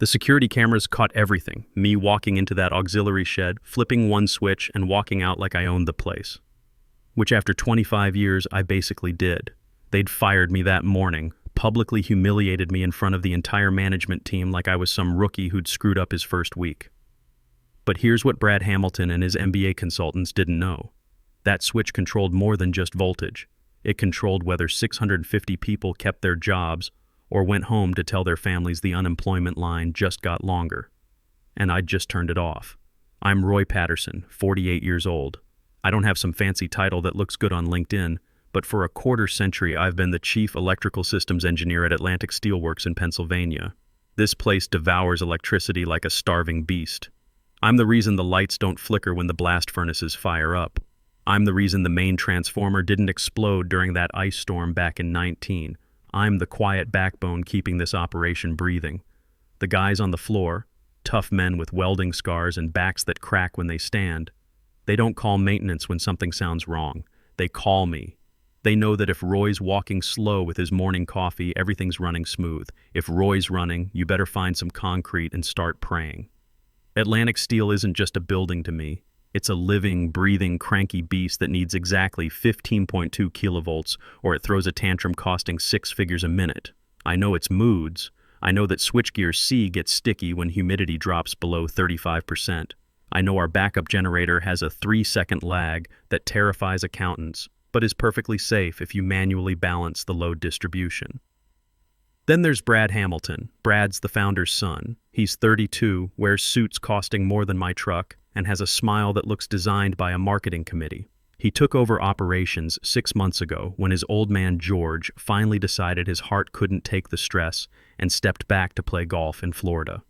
The security cameras caught everything, me walking into that auxiliary shed, flipping one switch, and walking out like I owned the place. Which after 25 years, I basically did. They'd fired me that morning, publicly humiliated me in front of the entire management team like I was some rookie who'd screwed up his first week. But here's what Brad Hamilton and his MBA consultants didn't know. That switch controlled more than just voltage. It controlled whether 650 people kept their jobs or went home to tell their families the unemployment line just got longer. And I'd just turned it off. I'm Roy Patterson, 48 years old. I don't have some fancy title that looks good on LinkedIn, but for a quarter century I've been the chief electrical systems engineer at Atlantic Steelworks in Pennsylvania. This place devours electricity like a starving beast. I'm the reason the lights don't flicker when the blast furnaces fire up. I'm the reason the main transformer didn't explode during that ice storm back in 19. I'm the quiet backbone keeping this operation breathing. The guys on the floor, tough men with welding scars and backs that crack when they stand, they don't call maintenance when something sounds wrong. They call me. They know that if Roy's walking slow with his morning coffee, everything's running smooth. If Roy's running, you better find some concrete and start praying. Atlantic Steel isn't just a building to me. It's a living, breathing, cranky beast that needs exactly 15.2 kilovolts or it throws a tantrum costing 6 figures a minute. I know its moods. I know that switchgear C gets sticky when humidity drops below 35%. I know our backup generator has a 3-second lag that terrifies accountants, but is perfectly safe if you manually balance the load distribution. Then there's Brad Hamilton. Brad's the founder's son. He's 32, wears suits costing more than my truck, and has a smile that looks designed by a marketing committee. He took over operations 6 months ago when his old man George finally decided his heart couldn't take the stress and stepped back to play golf in Florida.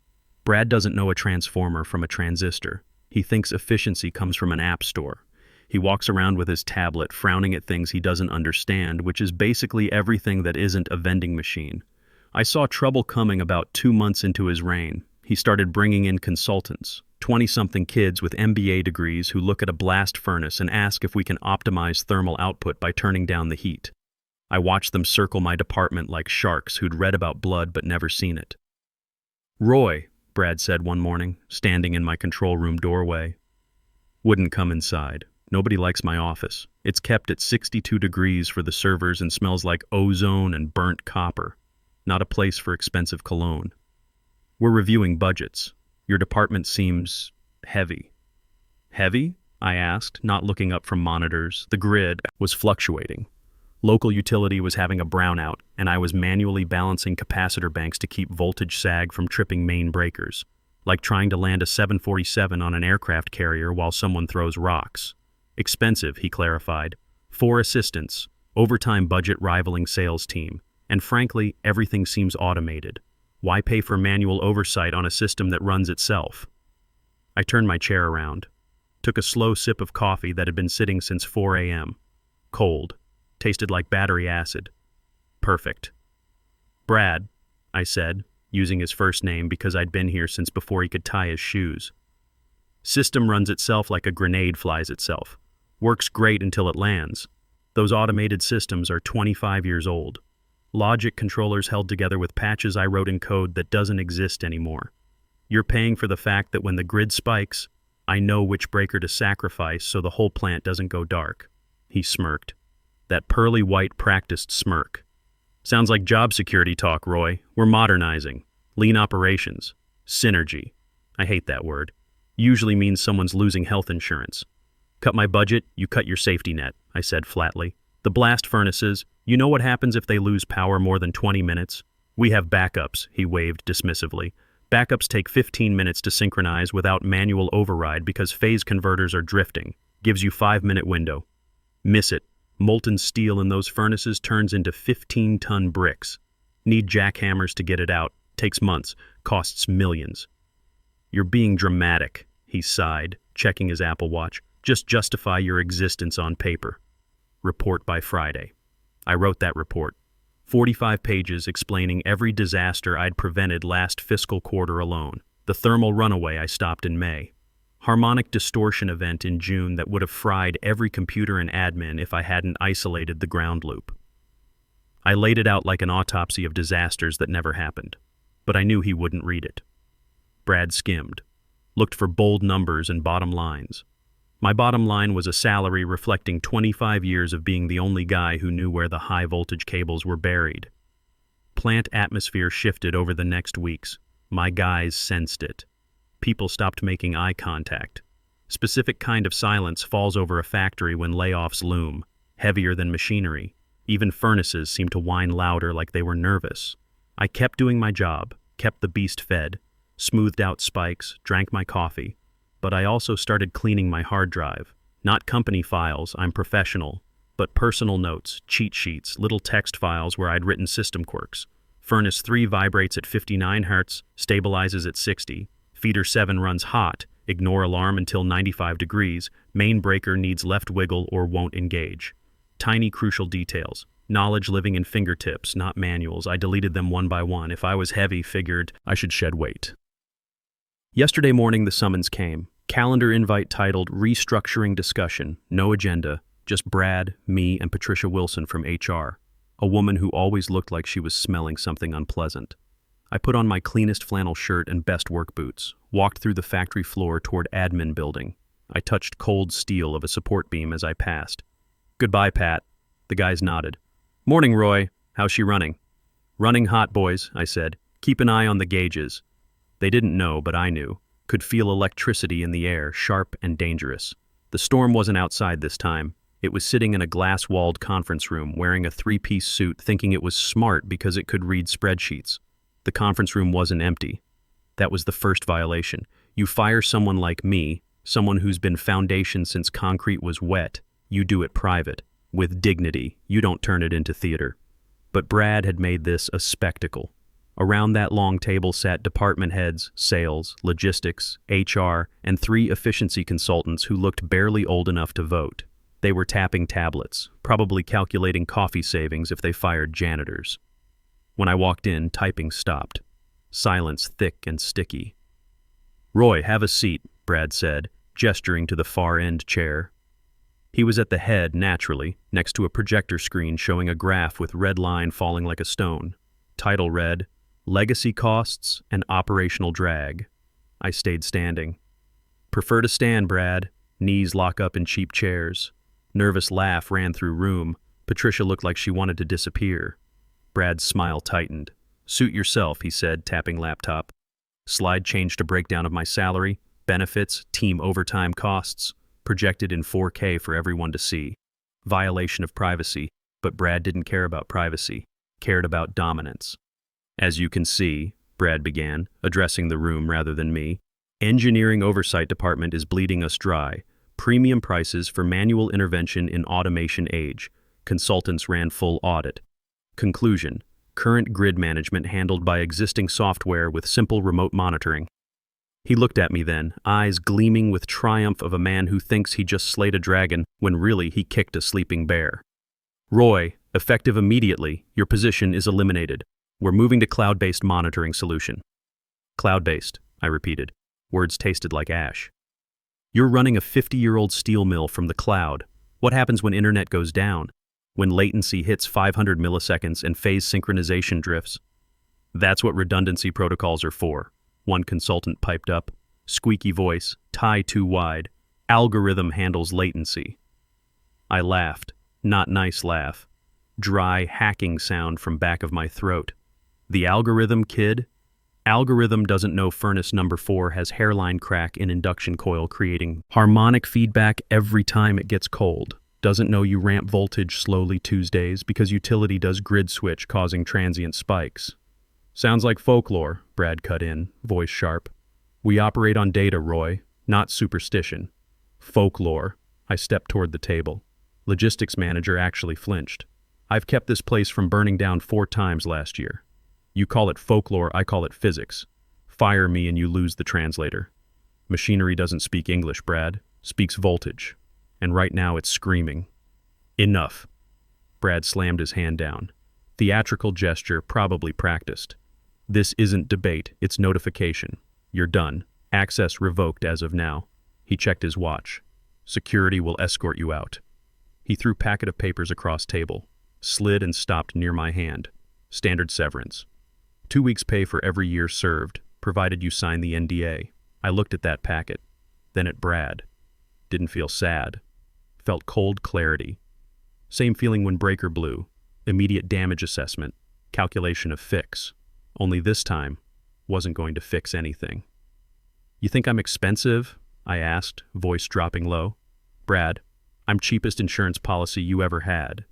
Brad doesn't know a transformer from a transistor. He thinks efficiency comes from an app store. He walks around with his tablet, frowning at things he doesn't understand, which is basically everything that isn't a vending machine. I saw trouble coming about 2 months into his reign. He started bringing in consultants, 20-something kids with MBA degrees who look at a blast furnace and ask if we can optimize thermal output by turning down the heat. I watched them circle my department like sharks who'd read about blood but never seen it. "Roy," Brad said one morning, standing in my control room doorway. Wouldn't come inside. Nobody likes my office. It's kept at 62 degrees for the servers and smells like ozone and burnt copper. Not a place for expensive cologne. We're reviewing budgets. Your department seems heavy. Heavy? I asked, not looking up from monitors. The grid was fluctuating. Local utility was having a brownout, and I was manually balancing capacitor banks to keep voltage sag from tripping main breakers, like trying to land a 747 on an aircraft carrier while someone throws rocks. Expensive, he clarified. 4 assistants, overtime budget rivaling sales team. And frankly, everything seems automated. Why pay for manual oversight on a system that runs itself? I turned my chair around, took a slow sip of coffee that had been sitting since 4 a.m. Cold, tasted like battery acid. Perfect. "Brad," I said, using his first name because I'd been here since before he could tie his shoes. "System runs itself like a grenade flies itself. Works great until it lands. Those automated systems are 25 years old. Logic controllers held together with patches I wrote in code that doesn't exist anymore. You're paying for the fact that when the grid spikes, I know which breaker to sacrifice so the whole plant doesn't go dark." He smirked. That pearly white practiced smirk. "Sounds like job security talk, Roy. We're modernizing. Lean operations. Synergy. I hate that word. Usually means someone's losing health insurance. Cut my budget, you cut your safety net," I said flatly. "The blast furnaces, you know what happens if they lose power more than 20 minutes? We have backups," he waved dismissively. "Backups take 15 minutes to synchronize without manual override because phase converters are drifting. Gives you 5-minute window. Miss it. Molten steel in those furnaces turns into 15-ton bricks. Need jackhammers to get it out. Takes months. Costs millions." "You're being dramatic," he sighed, checking his Apple Watch. "Just justify your existence on paper." Report by Friday. I wrote that report. 45 pages explaining every disaster I'd prevented last fiscal quarter alone. The thermal runaway I stopped in May. Harmonic distortion event in June that would have fried every computer and admin if I hadn't isolated the ground loop. I laid it out like an autopsy of disasters that never happened, but I knew he wouldn't read it. Brad skimmed, looked for bold numbers and bottom lines. My bottom line was a salary reflecting 25 years of being the only guy who knew where the high-voltage cables were buried. Plant atmosphere shifted over the next weeks. My guys sensed it. People stopped making eye contact. Specific kind of silence falls over a factory when layoffs loom, heavier than machinery. Even furnaces seemed to whine louder like they were nervous. I kept doing my job, kept the beast fed, smoothed out spikes, drank my coffee. But I also started cleaning my hard drive. Not company files, I'm professional, but personal notes, cheat sheets, little text files where I'd written system quirks. Furnace 3 vibrates at 59 Hz, stabilizes at 60. Feeder 7 runs hot, ignore alarm until 95 degrees. Main breaker needs left wiggle or won't engage. Tiny crucial details. Knowledge living in fingertips, not manuals. I deleted them one by one. If I was heavy, figured I should shed weight. Yesterday morning the summons came. Calendar invite titled Restructuring Discussion. No agenda, just Brad, me, and Patricia Wilson from HR, a woman who always looked like she was smelling something unpleasant. I put on my cleanest flannel shirt and best work boots, walked through the factory floor toward admin building. I touched cold steel of a support beam as I passed. Goodbye, Pat. The guys nodded. Morning, Roy. How's she running? Running hot, boys, I said. Keep an eye on the gauges. They didn't know, but I knew. Could feel electricity in the air, sharp and dangerous. The storm wasn't outside this time. It was sitting in a glass-walled conference room, wearing a three-piece suit, thinking it was smart because it could read spreadsheets. The conference room wasn't empty. That was the first violation. You fire someone like me, someone who's been foundation since concrete was wet, you do it private, with dignity. You don't turn it into theater. But Brad had made this a spectacle. Around that long table sat department heads, sales, logistics, HR, and 3 efficiency consultants who looked barely old enough to vote. They were tapping tablets, probably calculating coffee savings if they fired janitors. When I walked in, typing stopped. Silence thick and sticky. Roy, have a seat, Brad said, gesturing to the far-end chair. He was at the head, naturally, next to a projector screen showing a graph with red line falling like a stone. Title read, Legacy Costs and Operational Drag. I stayed standing. Prefer to stand, Brad. Knees lock up in cheap chairs. Nervous laugh ran through room. Patricia looked like she wanted to disappear. Brad's smile tightened. Suit yourself, he said, tapping laptop. Slide change to breakdown of my salary, benefits, team overtime costs, projected in 4K for everyone to see. Violation of privacy, but Brad didn't care about privacy, cared about dominance. As you can see, Brad began, addressing the room rather than me, engineering oversight department is bleeding us dry. Premium prices for manual intervention in automation age. Consultants ran full audit. Conclusion, current grid management handled by existing software with simple remote monitoring. He looked at me then, eyes gleaming with triumph of a man who thinks he just slayed a dragon when really he kicked a sleeping bear. Roy, effective immediately, your position is eliminated. We're moving to cloud-based monitoring solution. Cloud-based, I repeated. Words tasted like ash. You're running a 50-year-old steel mill from the cloud. What happens when internet goes down? When latency hits 500 milliseconds and phase synchronization drifts? That's what redundancy protocols are for. One consultant piped up. Squeaky voice, tie too wide. Algorithm handles latency. I laughed. Not nice laugh. Dry, hacking sound from back of my throat. The algorithm, kid? Algorithm doesn't know furnace number 4 has hairline crack in induction coil creating harmonic feedback every time it gets cold. Doesn't know you ramp voltage slowly Tuesdays because utility does grid switch causing transient spikes. Sounds like folklore, Brad cut in, voice sharp. We operate on data, Roy, not superstition. Folklore. I stepped toward the table. Logistics manager actually flinched. I've kept this place from burning down 4 times last year. You call it folklore, I call it physics. Fire me and you lose the translator. Machinery doesn't speak English, Brad. Speaks voltage. And right now it's screaming. Enough. Brad slammed his hand down. Theatrical gesture, probably practiced. This isn't debate, it's notification. You're done. Access revoked as of now. He checked his watch. Security will escort you out. He threw packet of papers across table. Slid and stopped near my hand. Standard severance. 2 weeks pay for every year served. provided you sign the NDA. I looked at that packet, then at Brad. Didn't feel sad. Felt cold clarity. Same feeling when breaker blew. Immediate damage assessment. Calculation of fix. Only this time, wasn't going to fix anything. You think I'm expensive? I asked, voice dropping low. Brad, I'm cheapest insurance policy you ever had.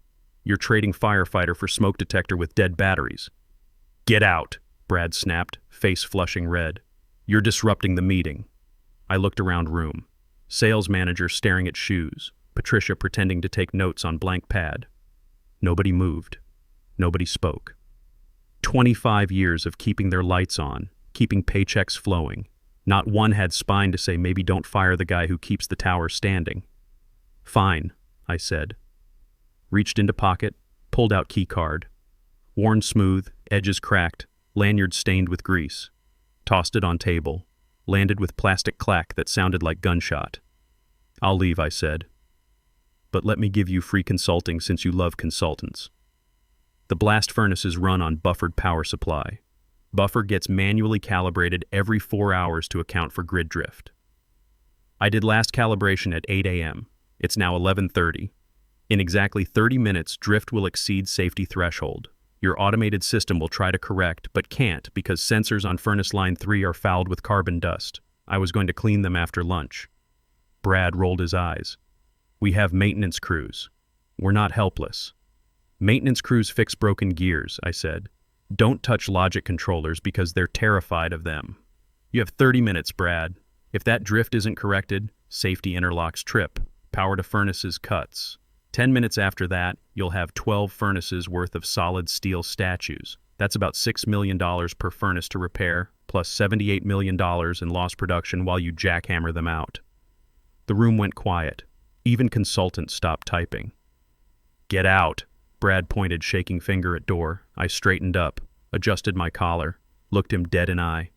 You're trading firefighter for smoke detector with dead batteries. Get out, Brad snapped, face flushing red. You're disrupting the meeting. I looked around room. Sales manager staring at shoes. Patricia pretending to take notes on blank pad. Nobody moved. Nobody spoke. 25 years of keeping their lights on, keeping paychecks flowing. Not one had spine to say maybe don't fire the guy who keeps the tower standing. Fine, I said. Reached into pocket, pulled out key card. Worn smooth, edges cracked, lanyard stained with grease. Tossed it on table, landed with plastic clack that sounded like gunshot. I'll leave, I said. But let me give you free consulting since you love consultants. The blast furnaces run on buffered power supply. Buffer gets manually calibrated every 4 hours to account for grid drift. I did last calibration at 8 a.m. It's now 11:30. In exactly 30 minutes, drift will exceed safety threshold. Your automated system will try to correct, but can't because sensors on furnace line 3 are fouled with carbon dust. I was going to clean them after lunch. Brad rolled his eyes. We have maintenance crews. We're not helpless. Maintenance crews fix broken gears, I said. Don't touch logic controllers because they're terrified of them. You have 30 minutes, Brad. If that drift isn't corrected, safety interlocks trip. Power to furnaces cuts. 10 minutes after that, you'll have 12 furnaces worth of solid steel statues. That's about $6 million per furnace to repair, plus $78 million in lost production while you jackhammer them out. The room went quiet. Even consultants stopped typing. Get out, Brad pointed, shaking finger at door. I straightened up, adjusted my collar, looked him dead in eye.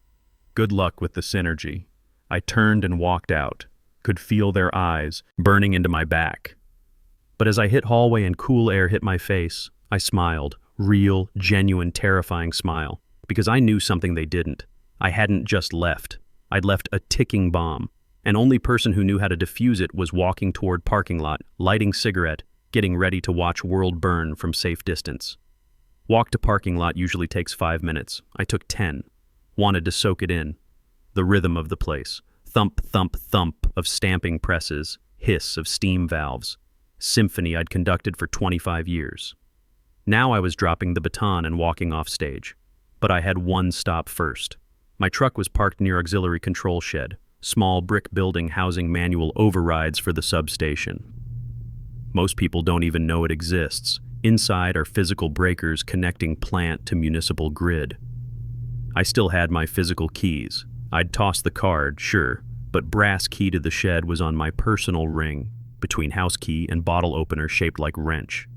Good luck with the synergy. I turned and walked out, could feel their eyes burning into my back. But as I hit hallway and cool air hit my face, I smiled, real, genuine, terrifying smile, because I knew something they didn't. I hadn't just left. I'd left a ticking bomb. An only person who knew how to defuse it was walking toward parking lot, lighting cigarette, getting ready to watch world burn from safe distance. Walk to parking lot usually takes 5 minutes. I took 10. Wanted to soak it in. The rhythm of the place. Thump, thump, thump of stamping presses, hiss of steam valves. Symphony I'd conducted for 25 years. Now I was dropping the baton and walking off stage. But I had one stop first. My truck was parked near auxiliary control shed, small brick building housing manual overrides for the substation. Most people don't even know it exists. Inside are physical breakers connecting plant to municipal grid. I still had my physical keys. I'd tossed the card, sure, but brass key to the shed was on my personal ring, between house key and bottle opener shaped like wrench.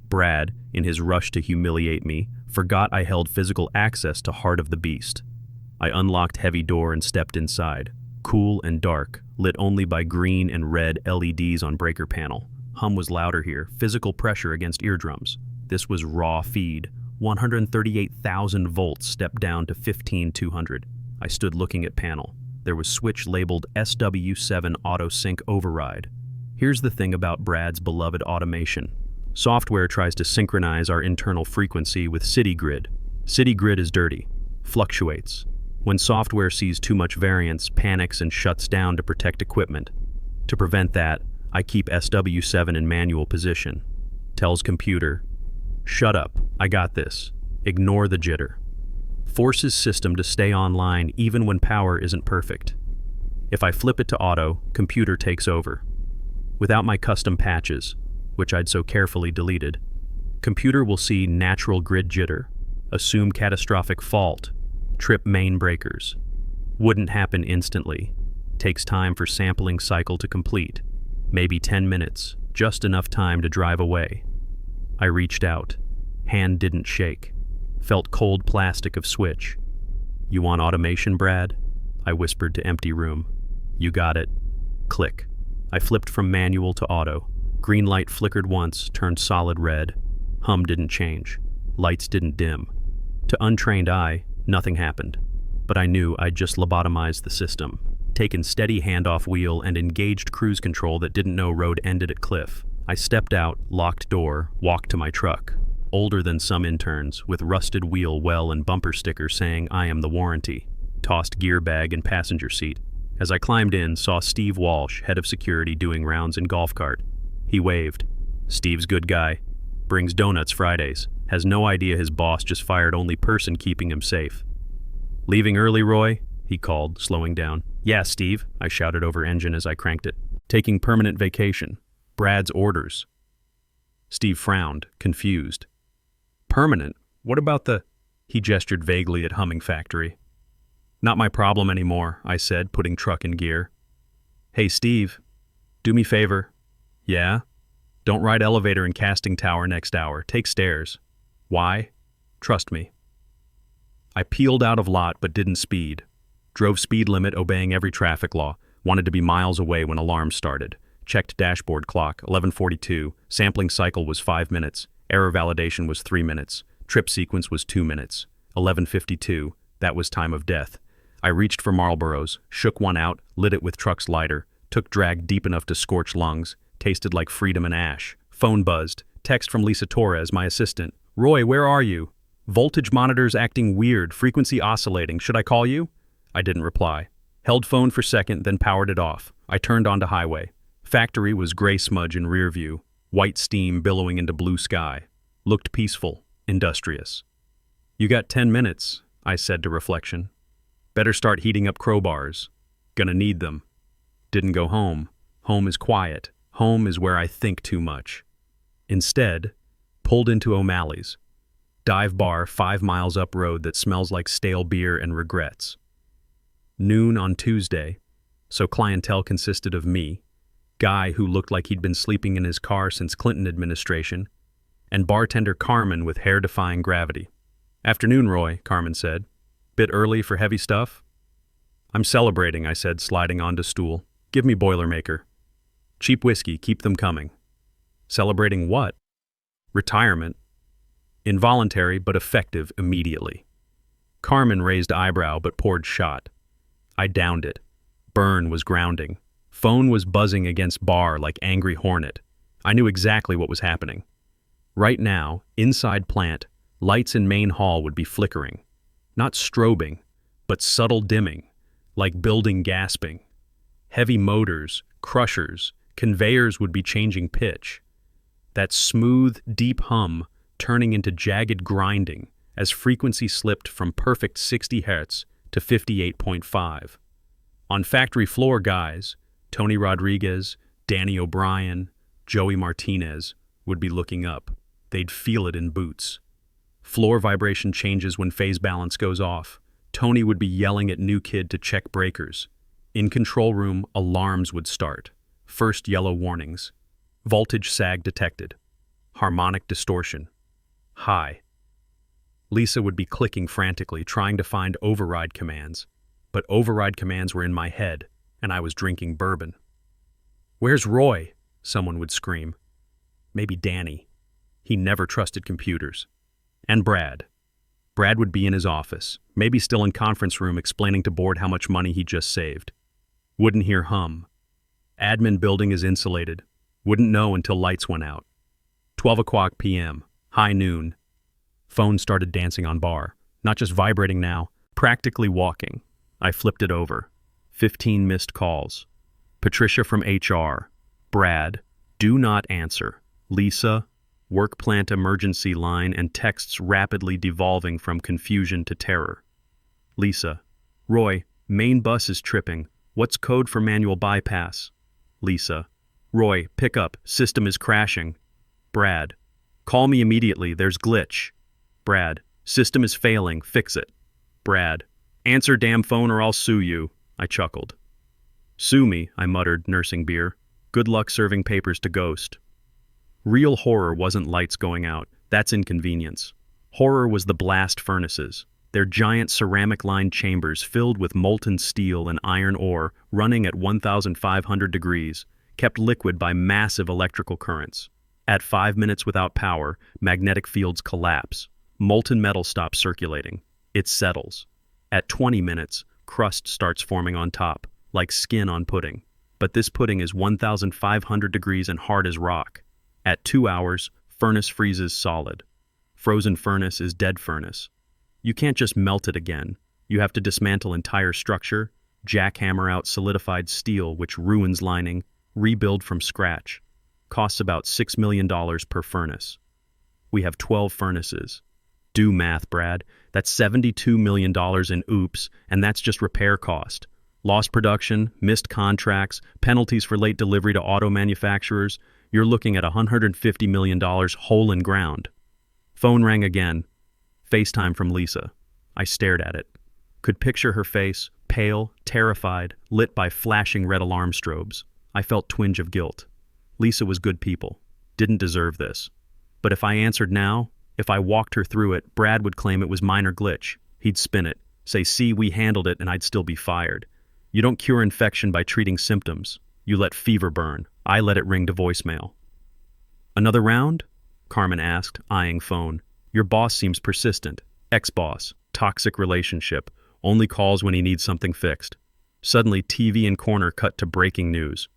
Brad, in his rush to humiliate me, forgot I held physical access to Heart of the Beast. I unlocked heavy door and stepped inside. Cool and dark, lit only by green and red LEDs on breaker panel. Hum was louder here, physical pressure against eardrums. This was raw feed. 138,000 volts stepped down to 15,200. I stood looking at panel. There was switch labeled SW7 Auto Sync Override. Here's the thing about Brad's beloved automation. Software tries to synchronize our internal frequency with city grid. City grid is dirty, fluctuates. When software sees too much variance, panics and shuts down to protect equipment. To prevent that, I keep SW7 in manual position. Tells computer, shut up, I got this. Ignore the jitter. Forces system to stay online even when power isn't perfect. If I flip it to auto, computer takes over. Without my custom patches, which I'd so carefully deleted, computer will see natural grid jitter, assume catastrophic fault, trip main breakers. Wouldn't happen instantly. Takes time for sampling cycle to complete. Maybe 10 minutes, just enough time to drive away. I reached out. Hand didn't shake. Felt cold plastic of switch. You want automation, Brad? I whispered to empty room. You got it. Click. I flipped from manual to auto. Green light flickered once, turned solid red. Hum didn't change. Lights didn't dim. To untrained eye, nothing happened. but I knew I'd just lobotomized the system, taken steady handoff wheel and engaged cruise control that didn't know road ended at cliff. I stepped out, locked door, walked to my truck, older than some interns, with rusted wheel well and bumper sticker saying I am the warranty, tossed gear bag and passenger seat. As I climbed in, saw Steve Walsh, head of security, doing rounds in golf cart. He waved. Steve's good guy. Brings donuts Fridays. Has no idea his boss just fired only person keeping him safe. Leaving early, Roy? He called, slowing down. Yeah, Steve, I shouted over engine as I cranked it. Taking permanent vacation. Brad's orders. Steve frowned, confused. Permanent? What about the... He gestured vaguely at Humming Factory. Not my problem anymore, I said, putting truck in gear. Hey, Steve, do me favor. Yeah? Don't ride elevator in casting tower next hour. Take stairs. Why? Trust me. I peeled out of lot but didn't speed. Drove speed limit, obeying every traffic law. Wanted to be miles away when alarms started. Checked dashboard clock, 11:42. Sampling cycle was 5 minutes. Error validation was 3 minutes. Trip sequence was 2 minutes. 11:52. That was time of death. I reached for Marlboros, shook one out, lit it with truck's lighter, took drag deep enough to scorch lungs, tasted like freedom and ash. Phone buzzed. Text from Lisa Torres, my assistant. Roy, where are you? Voltage monitors acting weird, frequency oscillating. Should I call you? I didn't reply. Held phone for second, then powered it off. I turned onto highway. Factory was gray smudge in rear view, white steam billowing into blue sky. Looked peaceful, industrious. You got 10 minutes, I said to reflection. Better start heating up crowbars. Gonna need them. Didn't go home. Home is quiet. Home is where I think too much. Instead, pulled into O'Malley's. Dive bar 5 miles up road that smells like stale beer and regrets. Noon on Tuesday, so clientele consisted of me, guy who looked like he'd been sleeping in his car since Clinton administration, and bartender Carmen with hair-defying gravity. Afternoon, Roy, Carmen said. Bit early for heavy stuff? I'm celebrating, I said, sliding onto stool. Give me Boilermaker. Cheap whiskey, keep them coming. Celebrating what? Retirement. Involuntary but effective immediately. Carmen raised eyebrow but poured shot. I downed it. Burn was grounding. Phone was buzzing against bar like angry hornet. I knew exactly what was happening. Right now, inside plant, lights in main hall would be flickering. Not strobing, but subtle dimming, like building gasping. Heavy motors, crushers, conveyors would be changing pitch. That smooth, deep hum turning into jagged grinding as frequency slipped from perfect 60 Hz to 58.5. On factory floor guys, Tony Rodriguez, Danny O'Brien, Joey Martinez, would be looking up. They'd feel it in boots. Floor vibration changes when phase balance goes off. Tony would be yelling at new kid to check breakers. In control room, alarms would start. First yellow warnings. Voltage sag detected. Harmonic distortion. High. Lisa would be clicking frantically, trying to find override commands. But override commands were in my head, and I was drinking bourbon. Where's Roy? Someone would scream. Maybe Danny. He never trusted computers. And Brad. Brad would be in his office, maybe still in conference room explaining to board how much money he just saved. Wouldn't hear hum. Admin building is insulated. Wouldn't know until lights went out. 12 o'clock p.m. High noon. Phone started dancing on bar. Not just vibrating now, practically walking. I flipped it over. 15 missed calls. Patricia from HR. Brad. Do not answer. Lisa. Work plant emergency line and texts rapidly devolving from confusion to terror. Lisa. Roy. Main bus is tripping. What's code for manual bypass? Lisa. Roy. Pick up. System is crashing. Brad. Call me immediately. There's glitch. Brad. System is failing. Fix it. Brad. Answer damn phone or I'll sue you. I chuckled. Sue me, I muttered, nursing beer. Good luck serving papers to Ghost. Real horror wasn't lights going out. That's inconvenience. Horror was the blast furnaces. Their giant ceramic-lined chambers filled with molten steel and iron ore running at 1,500 degrees, kept liquid by massive electrical currents. At 5 minutes without power, magnetic fields collapse. Molten metal stops circulating. It settles. At 20 minutes, crust starts forming on top, like skin on pudding. But this pudding is 1,500 degrees and hard as rock. At 2 hours, furnace freezes solid. Frozen furnace is dead furnace. You can't just melt it again. You have to dismantle entire structure, jackhammer out solidified steel which ruins lining, rebuild from scratch. Costs about $6 million per furnace. We have 12 furnaces. Do math, Brad. That's $72 million in oops, and that's just repair cost. Lost production, missed contracts, penalties for late delivery to auto manufacturers. You're looking at $150 million hole in ground. Phone rang again. FaceTime from Lisa. I stared at it. Could picture her face, pale, terrified, lit by flashing red alarm strobes. I felt twinge of guilt. Lisa was good people. Didn't deserve this. But if I answered now, if I walked her through it, Brad would claim it was minor glitch. He'd spin it, say, see, we handled it, and I'd still be fired. You don't cure infection by treating symptoms. You let fever burn. I let it ring to voicemail. Another round? Carmen asked, eyeing phone. Your boss seems persistent. Ex-boss. Toxic relationship. Only calls when he needs something fixed. Suddenly, TV in corner cut to breaking news.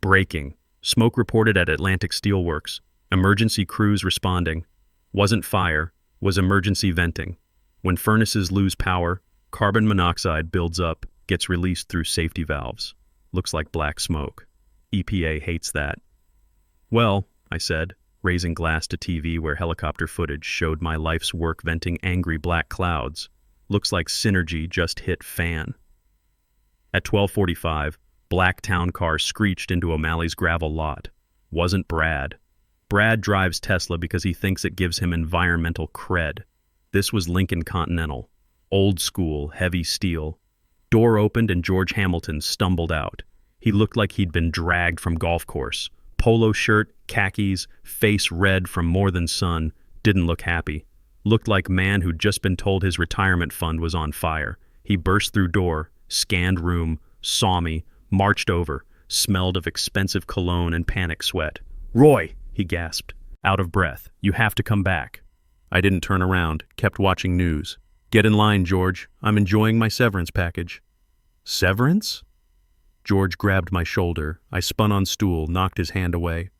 Breaking. Smoke reported at Atlantic Steelworks. Emergency crews responding. Wasn't fire, was emergency venting. When furnaces lose power, carbon monoxide builds up, gets released through safety valves. Looks like black smoke. EPA hates that. Well, I said, raising glass to TV where helicopter footage showed my life's work venting angry black clouds. Looks like synergy just hit fan. At 12:45, black town car screeched into O'Malley's gravel lot. Wasn't Brad. Brad drives Tesla because he thinks it gives him environmental cred. This was Lincoln Continental. Old school, heavy steel. Door opened and George Hamilton stumbled out. He looked like he'd been dragged from golf course. Polo shirt, khakis, face red from more than sun. Didn't look happy. Looked like man who'd just been told his retirement fund was on fire. He burst through door, scanned room, saw me, marched over, smelled of expensive cologne and panic sweat. Roy, he gasped, out of breath. You have to come back. I didn't turn around, kept watching news. Get in line, George. I'm enjoying my severance package. Severance? George grabbed my shoulder. I spun on stool, knocked his hand away.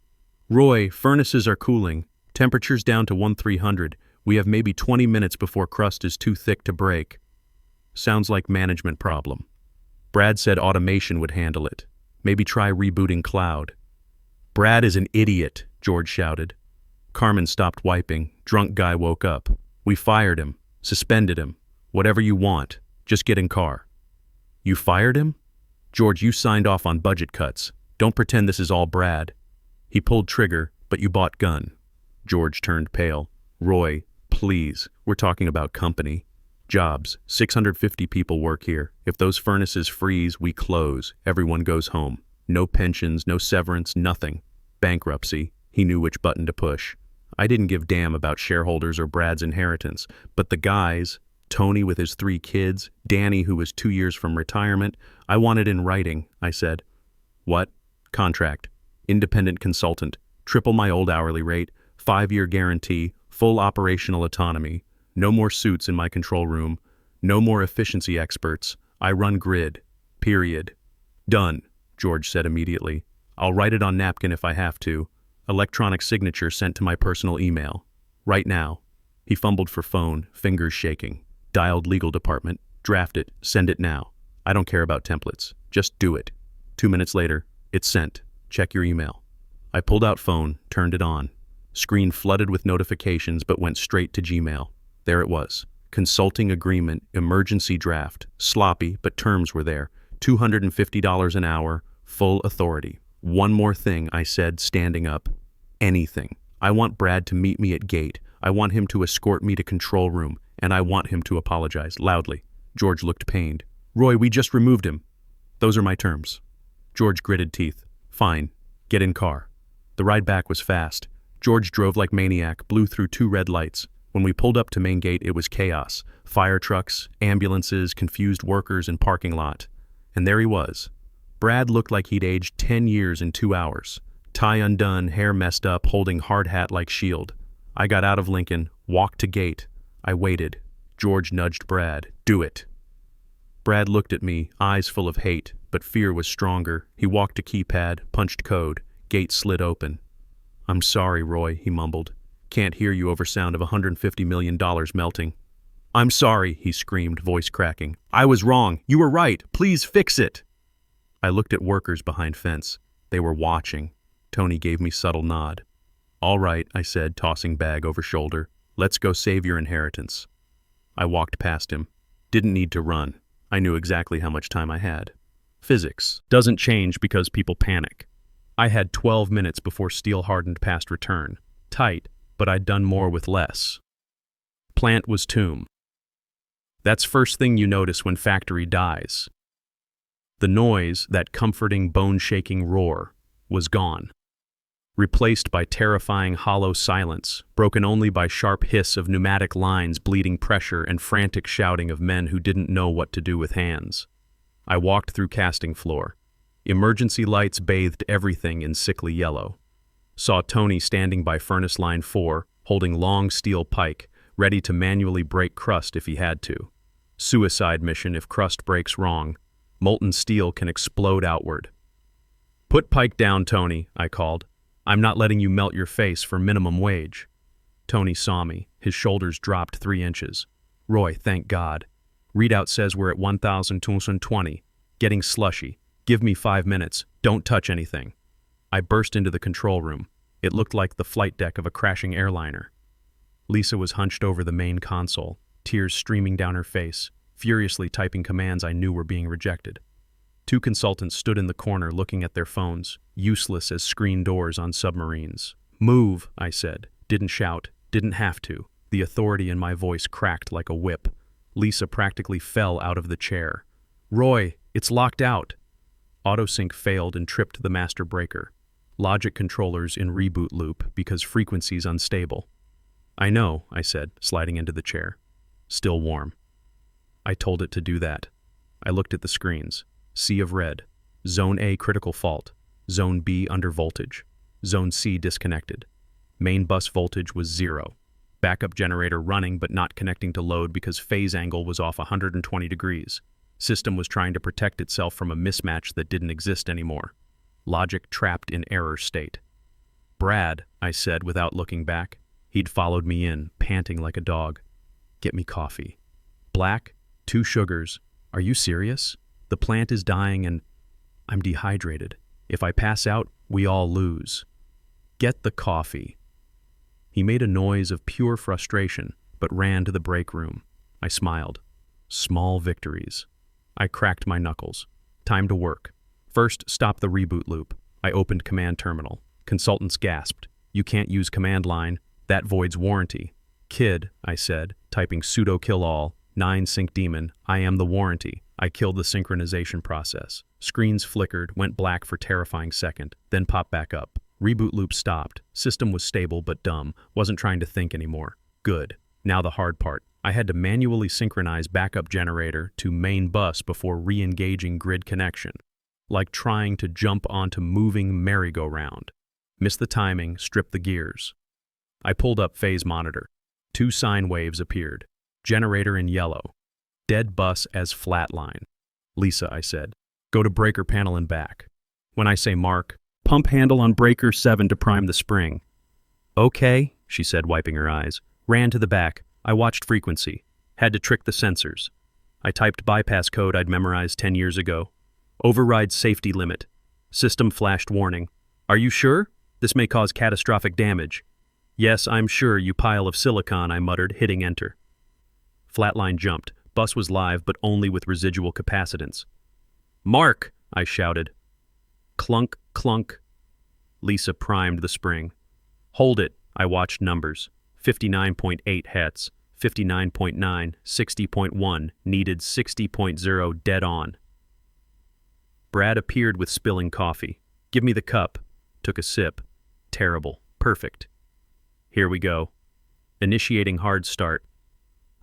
Roy, furnaces are cooling. Temperature's down to 1300. We have maybe 20 minutes before crust is too thick to break. Sounds like management problem. Brad said automation would handle it. Maybe try rebooting cloud. Brad is an idiot, George shouted. Carmen stopped wiping. Drunk guy woke up. We fired him. Suspended him. Whatever you want. Just get in car. You fired him? George, you signed off on budget cuts. Don't pretend this is all Brad. He pulled trigger, but you bought gun. George turned pale. Roy, please. We're talking about company. Jobs. 650 people work here. If those furnaces freeze, we close. Everyone goes home. No pensions, no severance, nothing. Bankruptcy. He knew which button to push. I didn't give damn about shareholders or Brad's inheritance, but the guys, Tony with his 3 kids, Danny who was 2 years from retirement, I wanted in writing, I said. What? Contract. Independent consultant. Triple my old hourly rate. 5-year guarantee. Full operational autonomy. No more suits in my control room. No more efficiency experts. I run grid. Period. Done, George said immediately. I'll write it on napkin if I have to. Electronic signature sent to my personal email. Right now. He fumbled for phone, fingers shaking. Dialed legal department. Draft it. Send it now. I don't care about templates. Just do it. 2 minutes later, it's sent. Check your email. I pulled out phone, turned it on. Screen flooded with notifications but went straight to Gmail. There it was. Consulting agreement, emergency draft. Sloppy, but terms were there. $250 an hour, full authority. One more thing, I said, standing up. Anything. I want Brad to meet me at gate. I want him to escort me to control room. And I want him to apologize, loudly. George looked pained. Roy, we just removed him. Those are my terms. George gritted teeth. Fine. Get in car. The ride back was fast. George drove like maniac, blew through 2 red lights. When we pulled up to main gate, it was chaos. Fire trucks, ambulances, confused workers in parking lot. And there he was. Brad looked like he'd aged 10 years in 2 hours. Tie undone, hair messed up, holding hard hat like shield. I got out of Lincoln, walked to gate. I waited. George nudged Brad. Do it. Brad looked at me, eyes full of hate, but fear was stronger. He walked to keypad, punched code. Gate slid open. "I'm sorry, Roy," he mumbled. "Can't hear you over sound of $150 million melting." "I'm sorry," he screamed, voice cracking. "I was wrong. You were right. Please fix it." I looked at workers behind fence. They were watching. Tony gave me subtle nod. "All right," I said, tossing bag over shoulder. "Let's go save your inheritance." I walked past him. Didn't need to run. I knew exactly how much time I had. Physics doesn't change because people panic. I had 12 minutes before steel hardened past return. Tight, but I'd done more with less. Plant was tomb. That's first thing you notice when factory dies. The noise, that comforting, bone-shaking roar, was gone. Replaced by terrifying hollow silence, broken only by sharp hiss of pneumatic lines bleeding pressure and frantic shouting of men who didn't know what to do with hands. I walked through casting floor. Emergency lights bathed everything in sickly yellow. Saw Tony standing by furnace line 4, holding long steel pike, ready to manually break crust if he had to. Suicide mission if crust breaks wrong. Molten steel can explode outward. "Put pike down, Tony," I called. "I'm not letting you melt your face for minimum wage." Tony saw me. His shoulders dropped 3 inches. "Roy, thank God. Readout says we're at 1,220. Getting slushy. Give me 5 minutes. Don't touch anything." I burst into the control room. It looked like the flight deck of a crashing airliner. Lisa was hunched over the main console, tears streaming down her face, furiously typing commands I knew were being rejected. 2 consultants stood in the corner looking at their phones, useless as screen doors on submarines. "Move," I said. Didn't shout, didn't have to. The authority in my voice cracked like a whip. Lisa practically fell out of the chair. "Roy, it's locked out." Autosync failed and tripped the master breaker. Logic controllers in reboot loop because frequency's unstable. "I know," I said, sliding into the chair. Still warm. I told it to do that. I looked at the screens. Sea of red. Zone A critical fault. Zone B under voltage. Zone C disconnected. Main bus voltage was 0. Backup generator running but not connecting to load because phase angle was off 120 degrees. System was trying to protect itself from a mismatch that didn't exist anymore. Logic trapped in error state. "Brad," I said without looking back. He'd followed me in, panting like a dog. "Get me coffee." "Black, 2 sugars. Are you serious? The plant is dying and I'm dehydrated. If I pass out, we all lose." "Get the coffee." He made a noise of pure frustration, but ran to the break room. I smiled. Small victories. I cracked my knuckles. Time to work. First, stop the reboot loop. I opened command terminal. Consultants gasped. "You can't use command line. That voids warranty." "Kid," I said, typing sudo kill all, 9 sync daemon, I am the warranty. I killed the synchronization process. Screens flickered, went black for terrifying second, then popped back up. Reboot loop stopped. System was stable but dumb, wasn't trying to think anymore. Good. Now the hard part. I had to manually synchronize backup generator to main bus before re-engaging grid connection. Like trying to jump onto moving merry-go-round. Missed the timing, stripped the gears. I pulled up phase monitor. 2 sine waves appeared. Generator in yellow. Dead bus as flatline. "Lisa," I said, "go to breaker panel and back. When I say mark, pump handle on breaker 7 to prime the spring." "Okay," she said, wiping her eyes. Ran to the back. I watched frequency. Had to trick the sensors. I typed bypass code I'd memorized 10 years ago. "Override safety limit." System flashed warning. "Are you sure? This may cause catastrophic damage." "Yes, I'm sure, you pile of silicon," I muttered, hitting enter. Flatline jumped. Bus was live, but only with residual capacitance. "Mark!" I shouted. Clunk, clunk. Lisa primed the spring. "Hold it." I watched numbers. 59.8 Hz, 59.9, 60.1, needed 60.0 dead on. Brad appeared with spilling coffee. "Give me the cup." Took a sip. Terrible. Perfect. Here we go. Initiating hard start.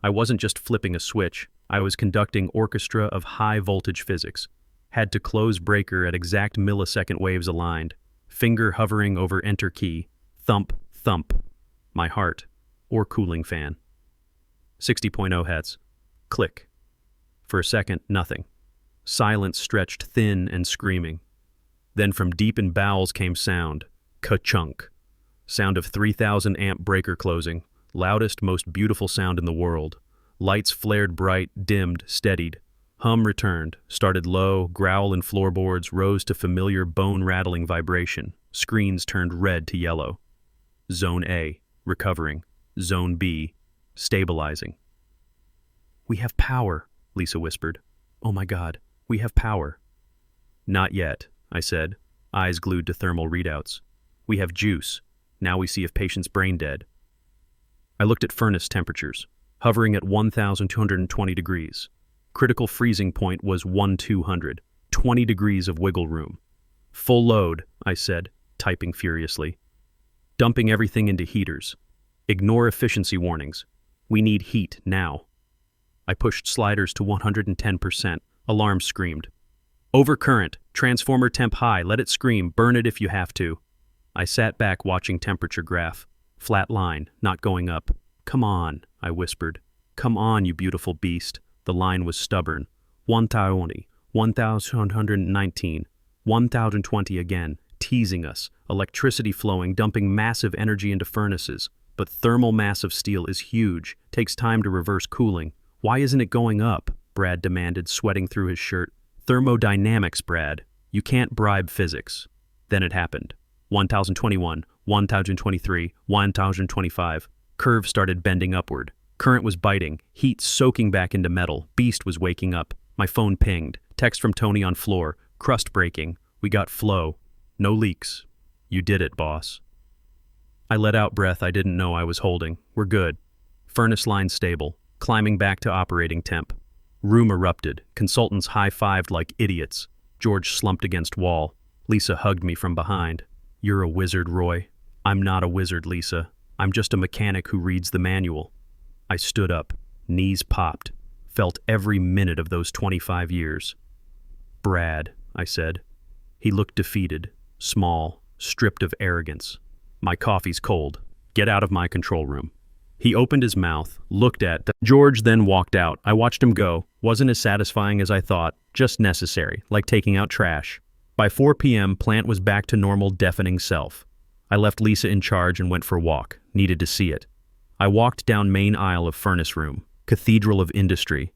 I wasn't just flipping a switch. I was conducting orchestra of high-voltage physics. Had to close breaker at exact millisecond waves aligned. Finger hovering over enter key. Thump, thump. My heart. Or cooling fan. 60.0 Hz. Click. For a second, nothing. Silence stretched thin and screaming. Then from deep in bowels came sound. Ka-chunk. Sound of 3,000 amp breaker closing. Loudest, most beautiful sound in the world. Lights flared bright, dimmed, steadied. Hum returned, started low, growl in floorboards, rose to familiar bone-rattling vibration. Screens turned red to yellow. Zone A, recovering. Zone B, stabilizing. "We have power," Lisa whispered. "Oh my God, we have power." "Not yet," I said, eyes glued to thermal readouts. "We have juice. Now we see if patient's brain dead." I looked at furnace temperatures, hovering at 1,220 degrees. Critical freezing point was 1,200, 20 degrees of wiggle room. "Full load," I said, typing furiously. "Dumping everything into heaters. Ignore efficiency warnings. We need heat now." I pushed sliders to 110%. Alarm screamed. "Overcurrent. Transformer temp high. Let it scream. Burn it if you have to." I sat back watching temperature graph. Flat line, not going up. "Come on," I whispered. "Come on, you beautiful beast." The line was stubborn. 1,020, 1,119, 1,020 again, teasing us. Electricity flowing, dumping massive energy into furnaces. But thermal mass of steel is huge, takes time to reverse cooling. "Why isn't it going up?" Brad demanded, sweating through his shirt. "Thermodynamics, Brad. You can't bribe physics." Then it happened. 1,021, 1,023, 1,025. Curve started bending upward. Current was biting, heat soaking back into metal. Beast was waking up. My phone pinged. Text from Tony on floor. "Crust breaking. We got flow. No leaks." "You did it, boss." I let out breath I didn't know I was holding. "We're good." Furnace line stable. Climbing back to operating temp. Room erupted. Consultants high-fived like idiots. George slumped against wall. Lisa hugged me from behind. "You're a wizard, Roy." "I'm not a wizard, Lisa. I'm just a mechanic who reads the manual." I stood up. Knees popped. Felt every minute of those 25 years. "Brad," I said. He looked defeated, small, stripped of arrogance. "My coffee's cold. Get out of my control room." He opened his mouth, looked at George, then walked out. I watched him go. Wasn't as satisfying as I thought, just necessary, like taking out trash. By 4 p.m., plant was back to normal, deafening self. I left Lisa in charge and went for a walk. Needed to see it. I walked down main aisle of furnace room, cathedral of industry.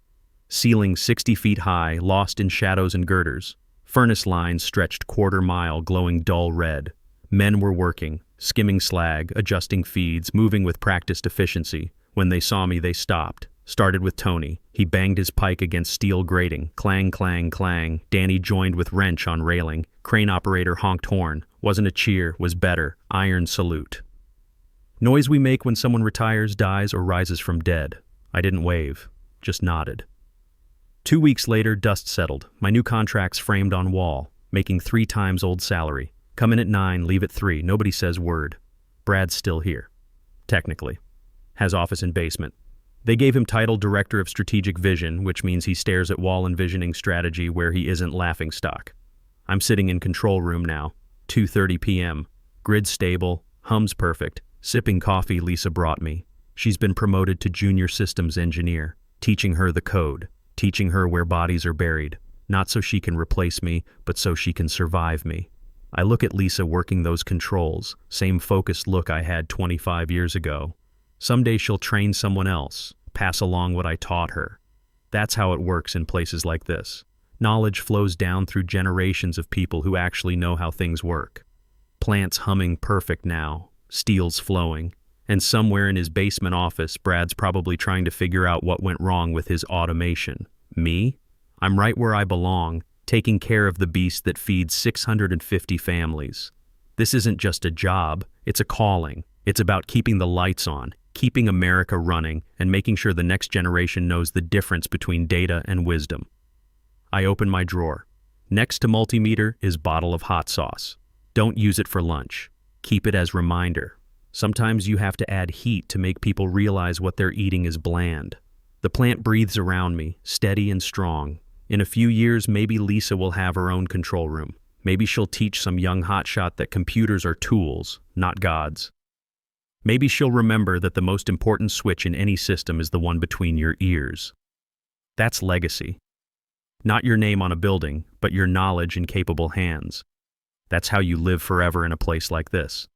Ceiling 60 feet high, lost in shadows and girders. Furnace lines stretched quarter-mile, glowing dull red. Men were working, skimming slag, adjusting feeds, moving with practiced efficiency. When they saw me, they stopped. Started with Tony. He banged his pike against steel grating. Clang, clang, clang. Danny joined with wrench on railing. Crane operator honked horn. Wasn't a cheer, was better. Iron salute. Noise we make when someone retires, dies, or rises from dead. I didn't wave, just nodded. 2 weeks later, dust settled. My new contract's framed on wall, making 3 times old salary. Come in at 9, leave at 3. Nobody says word. Brad's still here. Technically. Has office in basement. They gave him title Director of Strategic Vision, which means he stares at wall envisioning strategy where he isn't laughingstock. I'm sitting in control room now. 2:30 p.m. Grid stable, hum's perfect. Sipping coffee Lisa brought me. She's been promoted to Junior Systems Engineer, teaching her the code, teaching her where bodies are buried, not so she can replace me, but so she can survive me. I look at Lisa working those controls, same focused look I had 25 years ago. Someday she'll train someone else, pass along what I taught her. That's how it works in places like this. Knowledge flows down through generations of people who actually know how things work. Plant's humming perfect now, steel's flowing, and somewhere in his basement office, Brad's probably trying to figure out what went wrong with his automation. Me? I'm right where I belong, taking care of the beast that feeds 650 families. This isn't just a job, it's a calling. It's about keeping the lights on, keeping America running, and making sure the next generation knows the difference between data and wisdom. I open my drawer. Next to multimeter is bottle of hot sauce. Don't use it for lunch. Keep it as reminder. Sometimes you have to add heat to make people realize what they're eating is bland. The plant breathes around me, steady and strong. In a few years, maybe Lisa will have her own control room. Maybe she'll teach some young hotshot that computers are tools, not gods. Maybe she'll remember that the most important switch in any system is the one between your ears. That's legacy. Not your name on a building, but your knowledge in capable hands. That's how you live forever in a place like this.